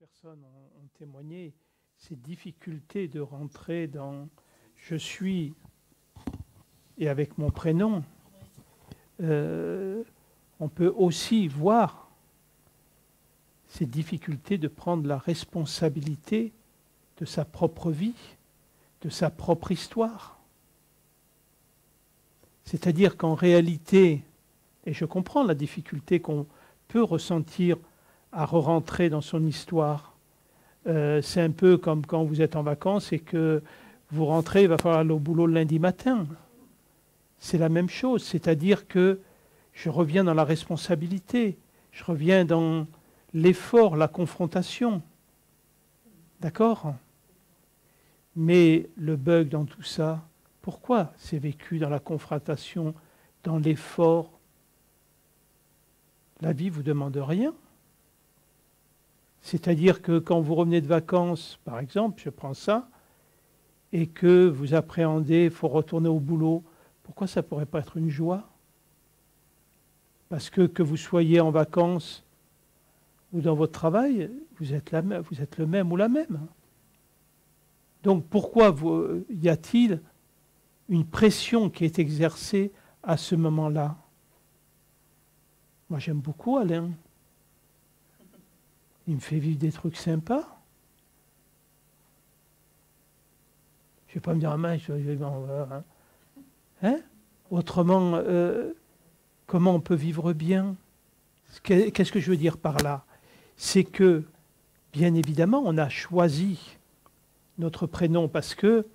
personnes ont témoigné ces difficultés de rentrer dans « je suis » et avec mon prénom. On peut aussi voir ces difficultés de prendre la responsabilité de sa propre vie, de sa propre histoire. C'est-à-dire qu'en réalité, et je comprends la difficulté qu'on peut ressentir à re-rentrer dans son histoire, c'est un peu comme quand vous êtes en vacances et que vous rentrez, il va falloir aller au boulot le lundi matin. C'est la même chose, c'est-à-dire que je reviens dans la responsabilité, je reviens dans l'effort, la confrontation. D'accord? Mais le bug dans tout ça, pourquoi c'est vécu dans la confrontation, dans l'effort? La vie ne vous demande rien. C'est-à-dire que quand vous revenez de vacances, par exemple, je prends ça, et que vous appréhendez, il faut retourner au boulot, pourquoi ça ne pourrait pas être une joie? Parce que vous soyez en vacances ou dans votre travail, vous êtes le même ou la même. Donc pourquoi y a-t-il une pression qui est exercée à ce moment-là? Moi j'aime beaucoup Alain. Il me fait vivre des trucs sympas. Je ne vais pas me dire, ah mince, hein? Autrement, comment on peut vivre bien? Qu'est-ce que je veux dire par là? C'est que, bien évidemment, on a choisi notre prénom parce que,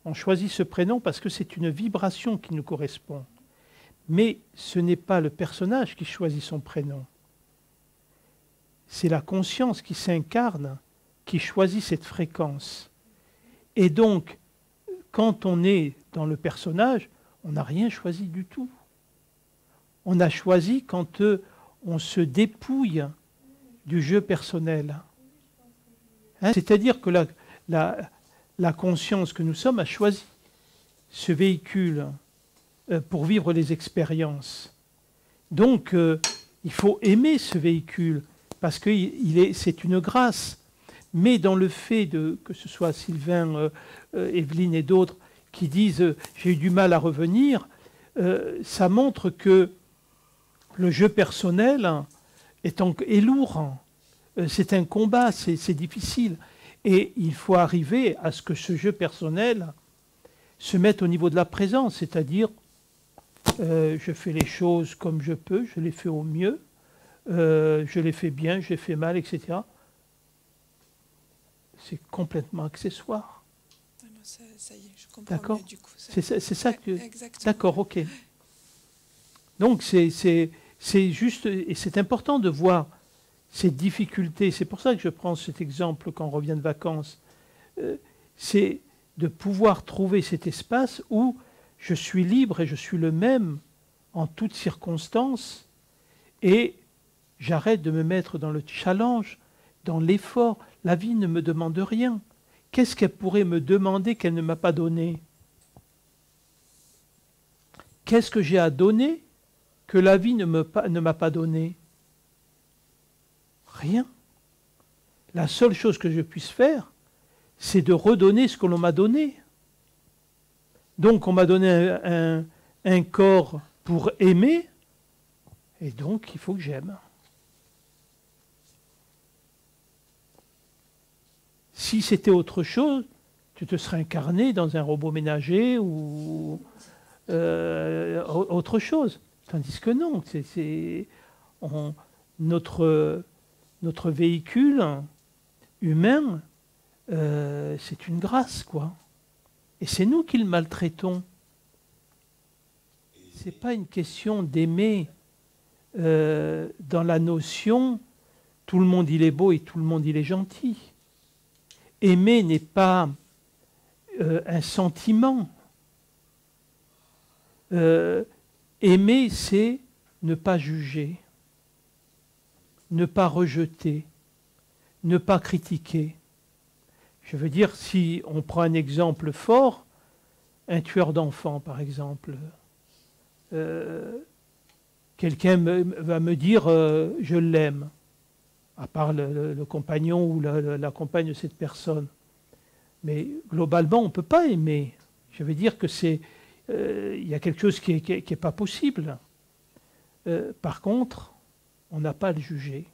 on choisit ce prénom parce que c'est une vibration qui nous correspond. Mais ce n'est pas le personnage qui choisit son prénom. C'est la conscience qui s'incarne, qui choisit cette fréquence. Et donc, quand on est dans le personnage, on n'a rien choisi du tout. On a choisi quand on se dépouille du jeu personnel. Hein? C'est-à-dire que la conscience que nous sommes a choisi ce véhicule pour vivre les expériences. Donc, il faut aimer ce véhicule parce que c'est une grâce. Mais dans le fait que ce soit Sylvain, Evelyne et d'autres qui disent « j'ai eu du mal à revenir », ça montre que le jeu personnel est lourd. C'est un combat, c'est difficile. Et il faut arriver à ce que ce jeu personnel se mette au niveau de la présence, c'est-à-dire je fais les choses comme je peux, je les fais au mieux, je les fais bien, je les fais mal, etc. C'est complètement accessoire. Non, ça y est, je comprends. D'accord. Du coup, c'est ça que... Exactement. D'accord, ok. Donc c'est juste, et c'est important de voir ces difficultés. C'est pour ça que je prends cet exemple quand on revient de vacances. C'est de pouvoir trouver cet espace où je suis libre et je suis le même en toutes circonstances et j'arrête de me mettre dans le challenge, dans l'effort. La vie ne me demande rien. Qu'est-ce qu'elle pourrait me demander qu'elle ne m'a pas donné? Qu'est-ce que j'ai à donner que la vie ne m'a pas donné? Rien. La seule chose que je puisse faire, c'est de redonner ce que l'on m'a donné. Donc on m'a donné un corps pour aimer, et donc il faut que j'aime. Si c'était autre chose, tu te serais incarné dans un robot ménager ou autre chose. Tandis que non, notre véhicule humain, c'est une grâce, quoi. Et c'est nous qui le maltraitons. Ce n'est pas une question d'aimer dans la notion tout le monde il est beau et tout le monde il est gentil. Aimer n'est pas un sentiment. Aimer, c'est ne pas juger, ne pas rejeter, ne pas critiquer. Je veux dire, si on prend un exemple fort, un tueur d'enfants, par exemple, quelqu'un va me dire « je l'aime ». à part le compagnon ou la compagne de cette personne. Mais globalement, on ne peut pas aimer. Je veux dire que il y a quelque chose qui est pas possible. Par contre, on n'a pas à le juger.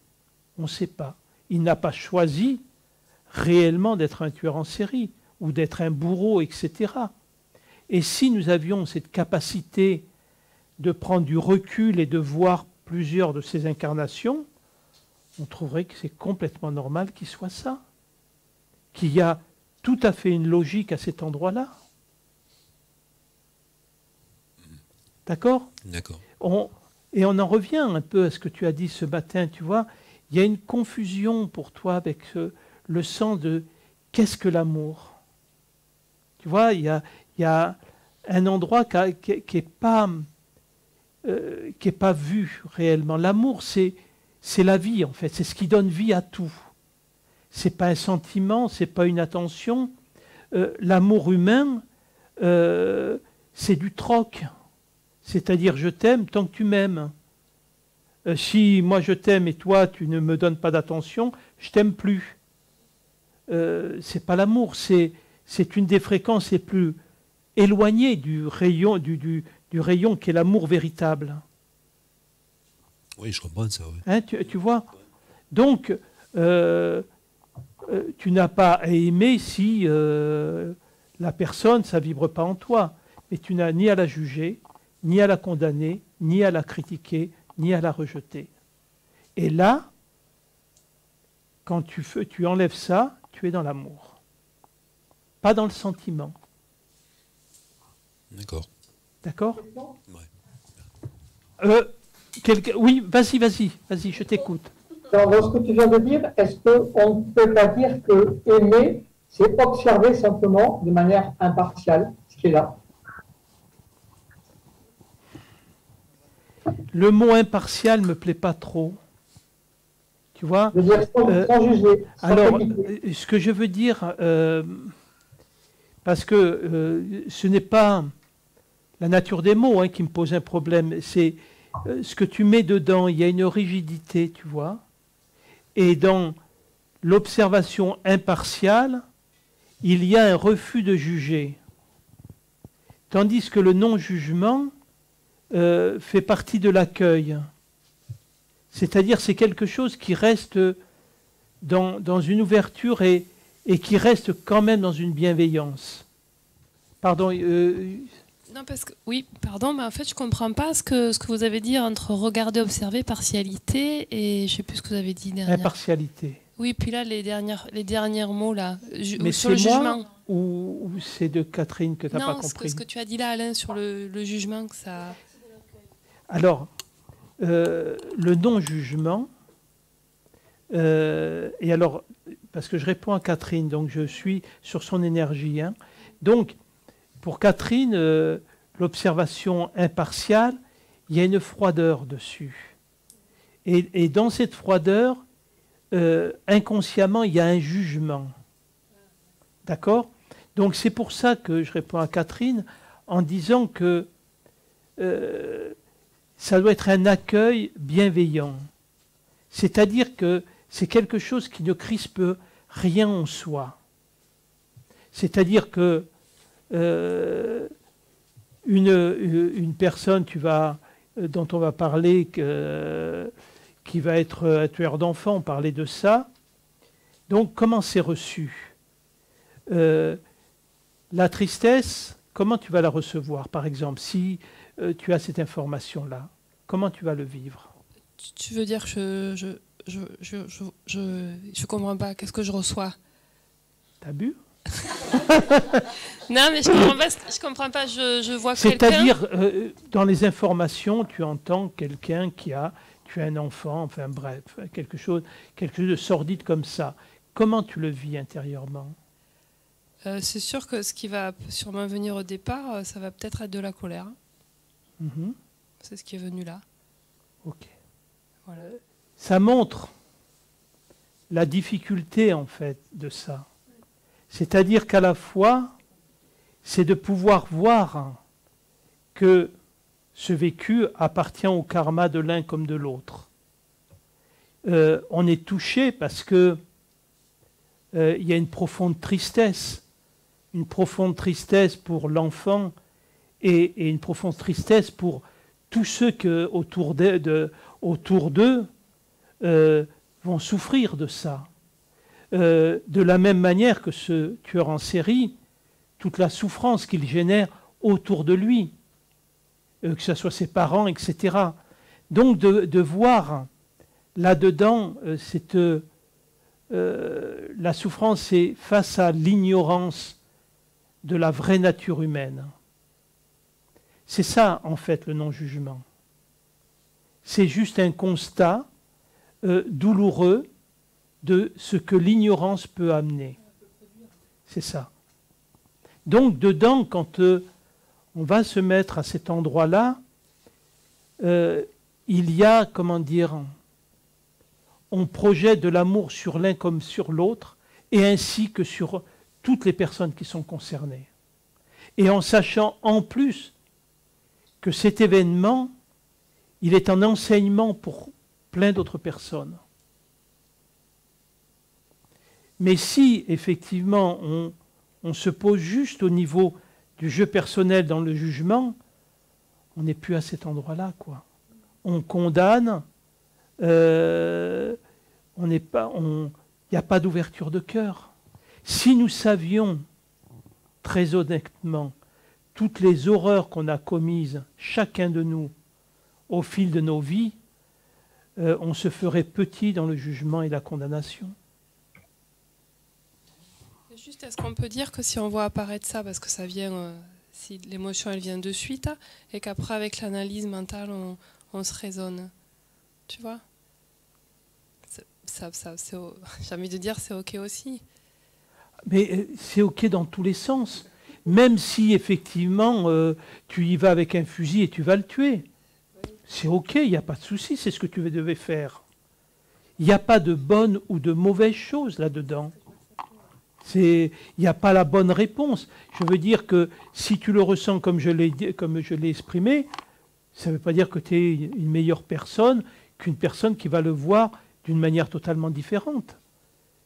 On ne sait pas. Il n'a pas choisi réellement d'être un tueur en série ou d'être un bourreau, etc. Et si nous avions cette capacité de prendre du recul et de voir plusieurs de ces incarnations, on trouverait que c'est complètement normal qu'il soit ça. Qu'il y a tout à fait une logique à cet endroit-là. D'accord ? D'accord. Et on en revient un peu à ce que tu as dit ce matin, tu vois. Il y a une confusion pour toi avec le sens de qu'est-ce que l'amour ? Tu vois, il y a un endroit qui n'est pas vu réellement. L'amour, c'est la vie, en fait. C'est ce qui donne vie à tout. C'est pas un sentiment, c'est pas une attention. L'amour humain, c'est du troc. C'est-à-dire, je t'aime tant que tu m'aimes. Si moi je t'aime et toi tu ne me donnes pas d'attention, je t'aime plus. C'est pas l'amour, c'est une des fréquences les plus éloignées du rayon qui est l'amour véritable. Oui, je comprends ça. Oui. Hein, tu vois ? Donc, tu n'as pas à aimer si la personne, ça ne vibre pas en toi. Mais tu n'as ni à la juger, ni à la condamner, ni à la critiquer, ni à la rejeter. Et là, quand tu enlèves ça, tu es dans l'amour. Pas dans le sentiment. D'accord. D'accord ? Ouais. Oui, vas-y, je t'écoute. Dans ce que tu viens de dire, est-ce qu'on ne peut pas dire que aimer, c'est observer simplement de manière impartiale ce qui est là? Le mot impartial me plaît pas trop. Tu vois ? Je veux dire sans juger. Sans Alors, critiquer. ce que je veux dire, parce que ce n'est pas la nature des mots qui me pose un problème, c'est ce que tu mets dedans. Il y a une rigidité, tu vois. Et dans l'observation impartiale, il y a un refus de juger. Tandis que le non-jugement fait partie de l'accueil. C'est-à-dire c'est quelque chose qui reste dans une ouverture et qui reste quand même dans une bienveillance. Pardon. Non, parce que oui, pardon, mais en fait, je comprends pas ce que vous avez dit entre regarder, observer, partialité et je sais plus ce que vous avez dit derrière. Impartialité. Oui, puis là, les derniers mots là, Mais sur le c'est moi jugement. ou c'est de Catherine que tu n'as pas Non, compris? ce que tu as dit là, Alain, sur le jugement, que ça. Alors, le non-jugement, et alors, parce que je réponds à Catherine, donc je suis sur son énergie. Donc, pour Catherine, l'observation impartiale, il y a une froideur dessus. Et dans cette froideur, inconsciemment, il y a un jugement. D'accord ? Donc c'est pour ça que je réponds à Catherine en disant que ça doit être un accueil bienveillant. C'est-à-dire que c'est quelque chose qui ne crispe rien en soi. C'est-à-dire que une personne dont on va parler, qui va être un tueur d'enfants, on parlait de ça. Donc comment c'est reçu ? La tristesse, comment tu vas la recevoir, par exemple, si tu as cette information-là? Comment tu vas le vivre? Tu veux dire que je comprends pas. Qu'est-ce que je reçois? T'as bu? Non, mais je comprends pas. Je vois quelqu'un. C'est-à-dire, dans les informations, tu entends quelqu'un qui a tué un enfant, enfin bref, quelque chose de sordide comme ça. Comment tu le vis intérieurement? C'est sûr que ce qui va sûrement venir au départ, ça va peut-être être de la colère. Mm-hmm. C'est ce qui est venu là. Ok. Voilà. Ça montre la difficulté, en fait, de ça. C'est-à-dire qu'à la fois, c'est de pouvoir voir que ce vécu appartient au karma de l'un comme de l'autre. on est touché parce que il y a une profonde tristesse pour l'enfant et une profonde tristesse pour tous ceux autour d'eux vont souffrir de ça. De la même manière que ce tueur en série, toute la souffrance qu'il génère autour de lui, que ce soit ses parents, etc. Donc de voir là-dedans, la souffrance, c'est face à l'ignorance de la vraie nature humaine. C'est ça, en fait, le non-jugement. C'est juste un constat douloureux de ce que l'ignorance peut amener. C'est ça. Donc, dedans, quand on va se mettre à cet endroit-là, il y a, comment dire, on projette de l'amour sur l'un comme sur l'autre, et ainsi que sur toutes les personnes qui sont concernées. Et en sachant en plus que cet événement, il est un enseignement pour plein d'autres personnes. Mais si, effectivement, on se pose juste au niveau du jeu personnel dans le jugement, on n'est plus à cet endroit-là, quoi. On condamne, il n'y a pas d'ouverture de cœur. Si nous savions, très honnêtement, toutes les horreurs qu'on a commises, chacun de nous, au fil de nos vies, on se ferait petit dans le jugement et la condamnation. Juste, est-ce qu'on peut dire que si on voit apparaître ça, parce que ça vient, si l'émotion elle vient de suite, et qu'après avec l'analyse mentale on se raisonne, tu vois, j'ai envie de dire c'est ok aussi. Mais c'est ok dans tous les sens, même si effectivement tu y vas avec un fusil et tu vas le tuer. Oui. C'est ok, il n'y a pas de souci, c'est ce que tu devais faire. Il n'y a pas de bonne ou de mauvaise chose là-dedans. Il n'y a pas la bonne réponse. Je veux dire que si tu le ressens comme je l'ai exprimé, ça ne veut pas dire que tu es une meilleure personne qu'une personne qui va le voir d'une manière totalement différente.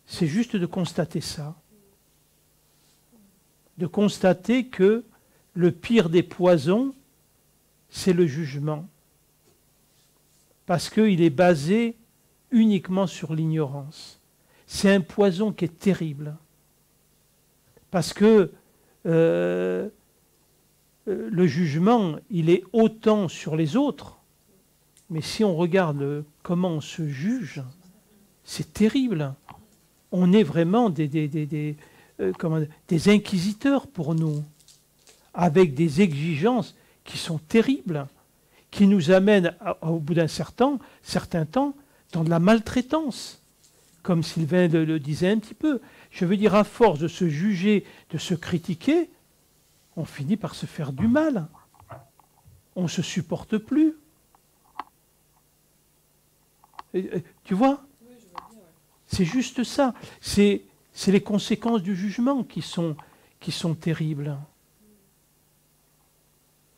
C'est juste de constater ça. De constater que le pire des poisons, c'est le jugement. Parce qu'il est basé uniquement sur l'ignorance. C'est un poison qui est terrible. Parce que le jugement, il est autant sur les autres, mais si on regarde comment on se juge, c'est terrible. On est vraiment des inquisiteurs pour nous, avec des exigences qui sont terribles, qui nous amènent, au bout d'un certain temps, dans de la maltraitance, comme Sylvain le disait un petit peu. Je veux dire, à force de se juger, de se critiquer, on finit par se faire du mal. On ne se supporte plus. Tu vois ? C'est juste ça. C'est les conséquences du jugement qui sont terribles.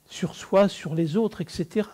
Sur soi, sur les autres, etc.